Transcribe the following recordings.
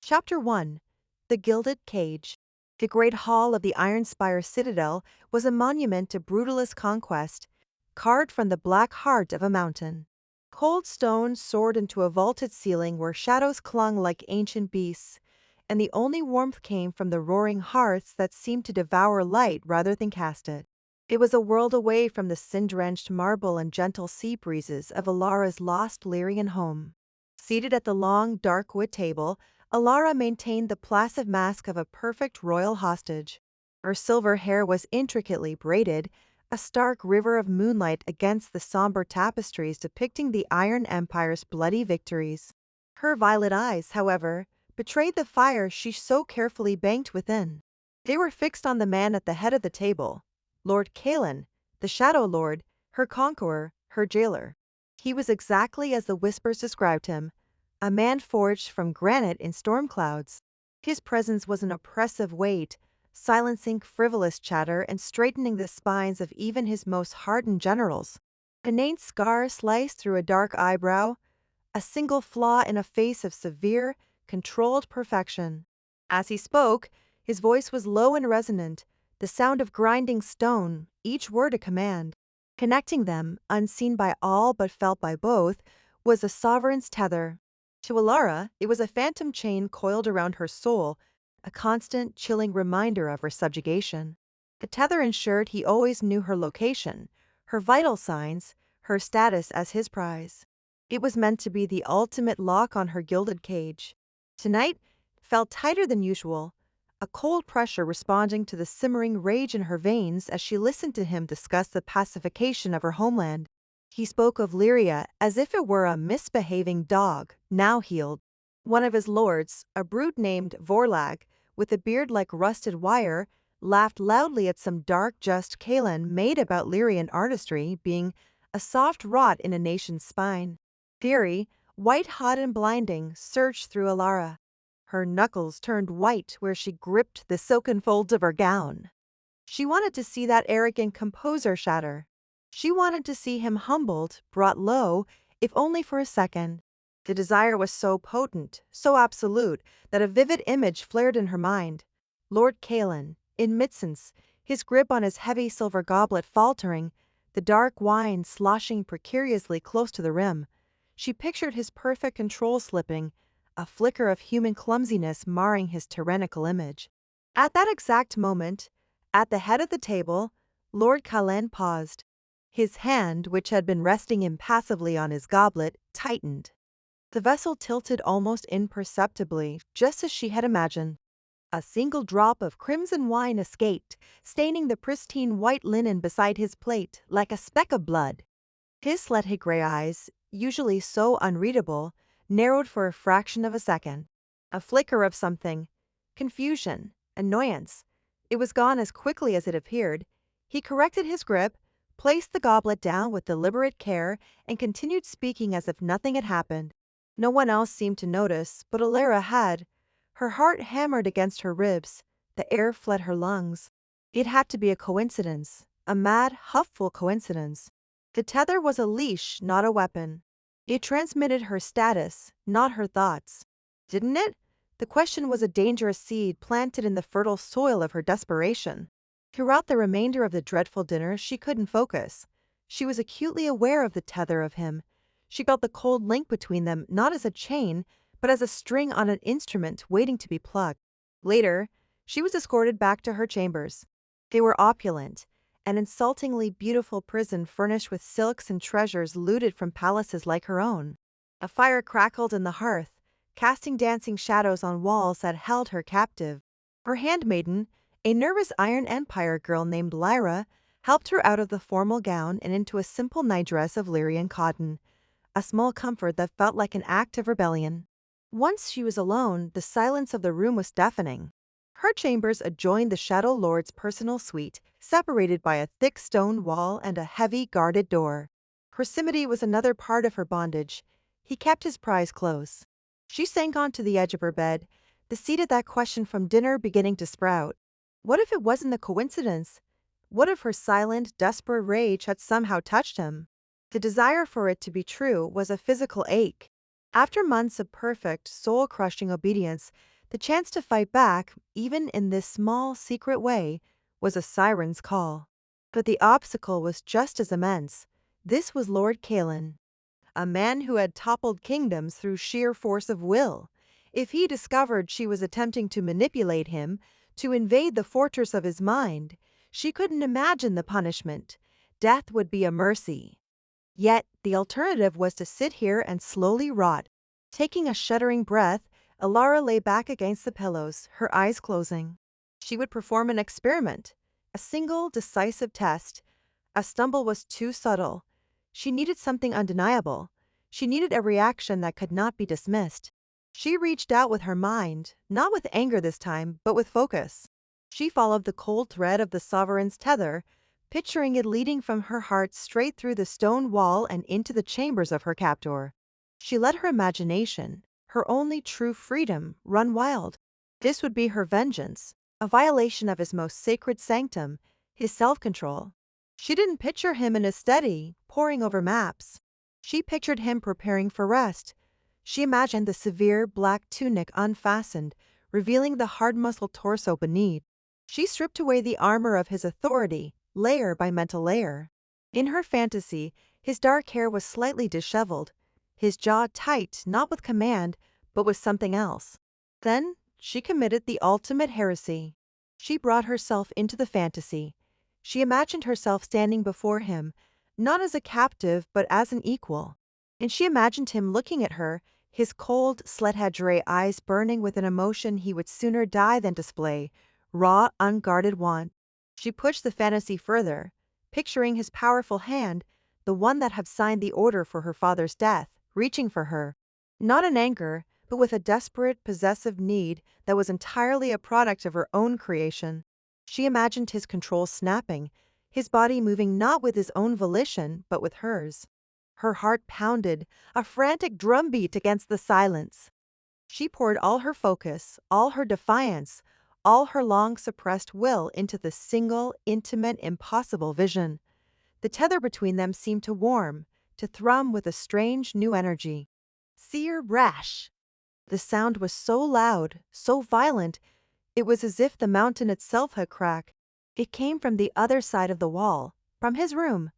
Chapter 1. The Gilded Cage. The great hall of the Iron Spire Citadel was a monument to brutalist conquest, carved from the black heart of a mountain. Cold stone soared into a vaulted ceiling where shadows clung like ancient beasts, and the only warmth came from the roaring hearths that seemed to devour light rather than cast it. It was a world away from the sin-drenched marble and gentle sea breezes of Alara's lost Lyrian home. Seated at the long, dark wood table, Alara maintained the placid mask of a perfect royal hostage. Her silver hair was intricately braided, a stark river of moonlight against the somber tapestries depicting the Iron Empire's bloody victories. Her violet eyes, however, betrayed the fire she so carefully banked within. They were fixed on the man at the head of the table, Lord Kalen, the Shadow Lord, her conqueror, her jailer. He was exactly as the whispers described him, a man forged from granite in storm clouds. His presence was an oppressive weight, silencing frivolous chatter and straightening the spines of even his most hardened generals. A named scar sliced through a dark eyebrow, a single flaw in a face of severe, controlled perfection. As he spoke, his voice was low and resonant, the sound of grinding stone, each word a command. Connecting them, unseen by all but felt by both, was a sovereign's tether. To Alara, it was a phantom chain coiled around her soul, a constant, chilling reminder of her subjugation. The tether ensured he always knew her location, her vital signs, her status as his prize. It was meant to be the ultimate lock on her gilded cage. Tonight, it felt tighter than usual, a cold pressure responding to the simmering rage in her veins as she listened to him discuss the pacification of her homeland. He spoke of Lyria as if it were a misbehaving dog, now healed. One of his lords, a brute named Vorlag, with a beard like rusted wire, laughed loudly at some dark just Kalen made about Lyrian artistry being a soft rot in a nation's spine. Fury, white-hot and blinding, surged through Alara. Her knuckles turned white where she gripped the silken folds of her gown. She wanted to see that arrogant composer shatter. She wanted to see him humbled, brought low, if only for a second. The desire was so potent, so absolute, that a vivid image flared in her mind. Lord Kalen, in midsense, his grip on his heavy silver goblet faltering, the dark wine sloshing precariously close to the rim. She pictured his perfect control slipping, a flicker of human clumsiness marring his tyrannical image. At that exact moment, at the head of the table, Lord Kalen paused. His hand, which had been resting impassively on his goblet, tightened. The vessel tilted almost imperceptibly, just as she had imagined. A single drop of crimson wine escaped, staining the pristine white linen beside his plate like a speck of blood. His slutty gray eyes, usually so unreadable, narrowed for a fraction of a second. A flicker of something. Confusion. Annoyance. It was gone as quickly as it appeared. He corrected his grip, placed the goblet down with deliberate care, and continued speaking as if nothing had happened. No one else seemed to notice, but Alara had. Her heart hammered against her ribs. The air fled her lungs. It had to be a coincidence, a mad, hufful coincidence. The tether was a leash, not a weapon. It transmitted her status, not her thoughts. Didn't it? The question was a dangerous seed planted in the fertile soil of her desperation. Throughout the remainder of the dreadful dinner, she couldn't focus. She was acutely aware of the tether of him. She felt the cold link between them not as a chain, but as a string on an instrument waiting to be plucked. Later, she was escorted back to her chambers. They were opulent, an insultingly beautiful prison furnished with silks and treasures looted from palaces like her own. A fire crackled in the hearth, casting dancing shadows on walls that held her captive. Her handmaiden, a nervous Iron Empire girl named Lyra, helped her out of the formal gown and into a simple nightdress of Lyrian cotton, a small comfort that felt like an act of rebellion. Once she was alone, the silence of the room was deafening. Her chambers adjoined the Shadow Lord's personal suite, separated by a thick stone wall and a heavy, guarded door. Proximity was another part of her bondage. He kept his prize close. She sank onto the edge of her bed, the seed of that question from dinner beginning to sprout. What if it wasn't a coincidence? What if her silent, desperate rage had somehow touched him? The desire for it to be true was a physical ache. After months of perfect, soul-crushing obedience, The chance to fight back, even in this small, secret way, was a siren's call. But the obstacle was just as immense. This was Lord Kalen, a man who had toppled kingdoms through sheer force of will. If he discovered she was attempting to manipulate him, to invade the fortress of his mind, she couldn't imagine the punishment. Death would be a mercy. Yet the alternative was to sit here and slowly rot. Taking a shuddering breath, Alara lay back against the pillows, her eyes closing. She would perform an experiment, a single decisive test. A stumble was too subtle. She needed something undeniable. She needed a reaction that could not be dismissed. She reached out with her mind, not with anger this time, but with focus. She followed the cold thread of the sovereign's tether, picturing it leading from her heart straight through the stone wall and into the chambers of her captor. She let her imagination, her only true freedom, run wild. This would be her vengeance, a violation of his most sacred sanctum, his self-control. She didn't picture him in a study, poring over maps. She pictured him preparing for rest. She imagined the severe black tunic unfastened, revealing the hard-muscled torso beneath. She stripped away the armor of his authority, layer by mental layer. In her fantasy, his dark hair was slightly disheveled, his jaw tight, not with command, but with something else. Then she committed the ultimate heresy. She brought herself into the fantasy. She imagined herself standing before him, not as a captive but as an equal. And she imagined him looking at her, his cold, sledge-gray eyes burning with an emotion he would sooner die than display, raw, unguarded want. She pushed the fantasy further, picturing his powerful hand, the one that had signed the order for her father's death, reaching for her. Not in anger, but with a desperate, possessive need that was entirely a product of her own creation. She imagined his control snapping, his body moving not with his own volition, but with hers. Her heart pounded, a frantic drumbeat against the silence. She poured all her focus, all her defiance, all her long-suppressed will into the single, intimate, impossible vision. The tether between them seemed to warm, to thrum with a strange new energy. Seer Brash! The sound was so loud, so violent, it was as if the mountain itself had cracked. It came from the other side of the wall, from his room.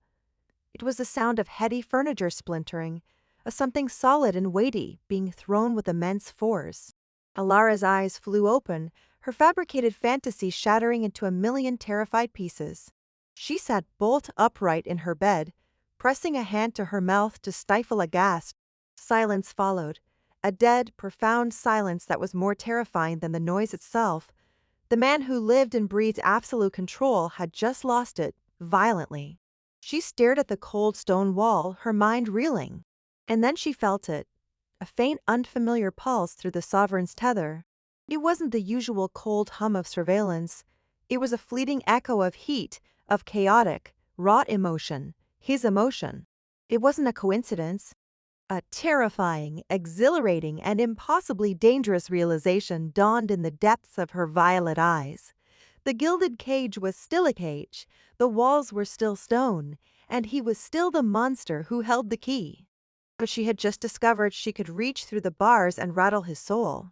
It was the sound of heavy furniture splintering, of something solid and weighty being thrown with immense force. Alara's eyes flew open, her fabricated fantasy shattering into a million terrified pieces. She sat bolt upright in her bed, pressing a hand to her mouth to stifle a gasp. Silence followed, a dead, profound silence that was more terrifying than the noise itself. The man who lived and breathed absolute control had just lost it, violently. She stared at the cold stone wall, her mind reeling. And then she felt it, a faint, unfamiliar pulse through the sovereign's tether. It wasn't the usual cold hum of surveillance. It was a fleeting echo of heat, of chaotic, wrought emotion, his emotion. It wasn't a coincidence. A terrifying, exhilarating, and impossibly dangerous realization dawned in the depths of her violet eyes. The gilded cage was still a cage, the walls were still stone, and he was still the monster who held the key. But she had just discovered she could reach through the bars and rattle his soul.